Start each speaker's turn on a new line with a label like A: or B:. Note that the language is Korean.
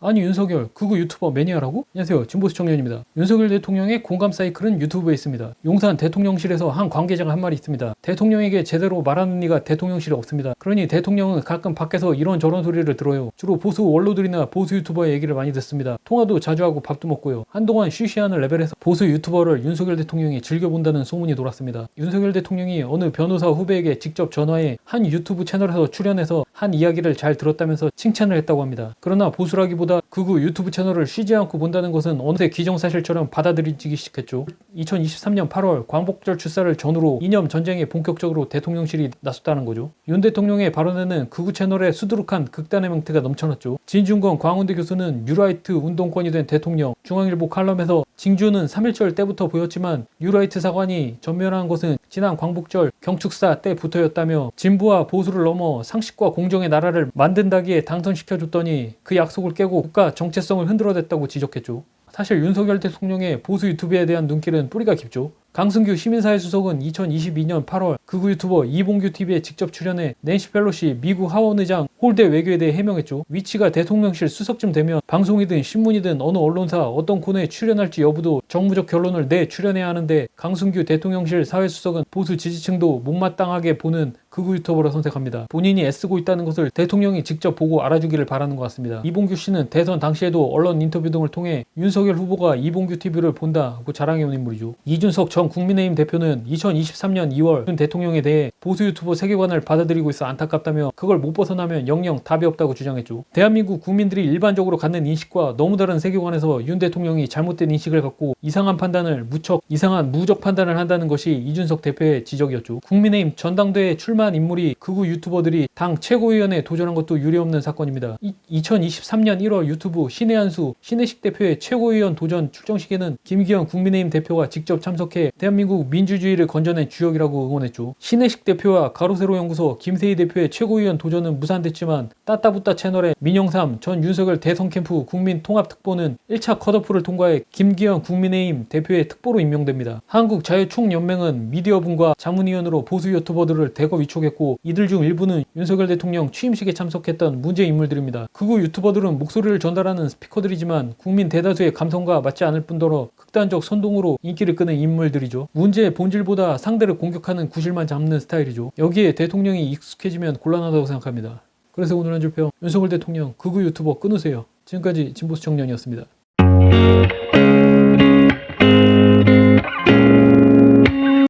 A: 아니 윤석열 극우 유튜버 매니아라고? 안녕하세요, 진보수 청년입니다. 윤석열 대통령의 공감 사이클은 유튜브에 있습니다. 용산 대통령실에서 한 관계자가 한 말이 있습니다. 대통령에게 제대로 말하는 이가 대통령실에 없습니다. 그러니 대통령은 가끔 밖에서 이런저런 소리를 들어요. 주로 보수 원로들이나 보수 유튜버의 얘기를 많이 듣습니다. 통화도 자주 하고 밥도 먹고요. 한동안 쉬쉬하는 레벨에서 보수 유튜버를 윤석열 대통령이 즐겨본다는 소문이 돌았습니다. 윤석열 대통령이 어느 변호사 후배에게 직접 전화해 한 유튜브 채널에서 출연해서 한 이야기를 잘 들었다면서 칭찬을 했다고 합니다. 그러나 보수라기보다 극우 유튜브 채널을 쉬지 않고 본다는 것은 어느새 기정사실처럼 받아들이기 시작했죠. 2023년 8월 광복절 출사를 전후로 이념 전쟁에 본격적으로 대통령실이 나섰다는 거죠. 윤 대통령의 발언에는 극우 채널에 수두룩한 극단의 멘트가 넘쳐났죠. 진중권 광운대 교수는 뉴라이트 운동권이 된 대통령, 중앙일보 칼럼에서 징조는 3.1절 때부터 보였지만 뉴라이트 사관이 전면한 것은 지난 광복절 경축사 때부터였다며 진보와 보수를 넘어 상식과 공정의 나라를 만든다기에 당선시켜줬더니 그 약속을 깨고 국가 정체성을 흔들어댔다고 지적했죠. 사실 윤석열 대통령의 보수 유튜브에 대한 눈길은 뿌리가 깊죠. 강승규 시민사회 수석은 2022년 8월 극우 유튜버 이봉규 TV에 직접 출연해 낸시 펠로시 미국 하원의장 홀대 외교에 대해 해명했죠. 위치가 대통령실 수석쯤 되면 방송이든 신문이든 어느 언론사 어떤 코너에 출연할지 여부도 정무적 결론을 내 출연해야 하는데 강승규 대통령실 사회수석은 보수 지지층도 못마땅하게 보는 극우 유튜버를 선택합니다. 본인이 애쓰고 있다는 것을 대통령이 직접 보고 알아주기를 바라는 것 같습니다. 이봉규 씨는 대선 당시에도 언론 인터뷰 등을 통해 윤석열 후보가 이봉규 TV를 본다고 자랑해온 인물이죠. 이준석 전 국민의힘 대표는 2023년 2월 윤 대통령에 대해 보수 유튜버 세계관을 받아들이고 있어 안타깝다며 그걸 못 벗어나면 영영 답이 없다고 주장했죠. 대한민국 국민들이 일반적으로 갖는 인식과 너무 다른 세계관에서 윤 대통령이 잘못된 인식을 갖고 이상한 판단을 이상한 무적 판단을 한다는 것이 이준석 대표의 지적이었죠. 국민의힘 전당대회에 출마한 인물이 극우 유튜버들이 당 최고위원에 도전한 것도 유례없는 사건입니다. 2023년 1월 유튜브 신혜한수, 신혜식 대표의 최고위원 도전 출정식에는 김기현 국민의힘 대표가 직접 참석해 대한민국 민주주의를 건져낸 주역이라고 응원했죠. 신혜식 대표와 가로세로 연구소 김세희 대표의 최고위원 도전은 무산됐지만 따따붙다 채널의 민영삼 전 윤석열 대선 캠프 국민통합특보는 1차 컷오프를 통과해 김기현 국민의힘 대표의 특보로 임명됩니다. 한국자유총연맹은 미디어분과 자문위원으로 보수 유튜버들을 대거 위촉했고 이들 중 일부는 윤석열 대통령 취임식에 참석했던 문제 인물들입니다. 극우 유튜버들은 목소리를 전달하는 스피커들이지만 국민 대다수의 감성과 맞지 않을 뿐더러 극단적 선동으로 인기를 끄는 인물들이죠. 문제의 본질보다 상대를 공격하는 구실만 잡는 스타일이죠. 여기에 대통령이 익숙해지면 곤란하다고 생각합니다. 그래서 오늘 한 줄평, 윤석열 대통령 극우 유튜버 끊으세요. 지금까지 진보수 청년이었습니다.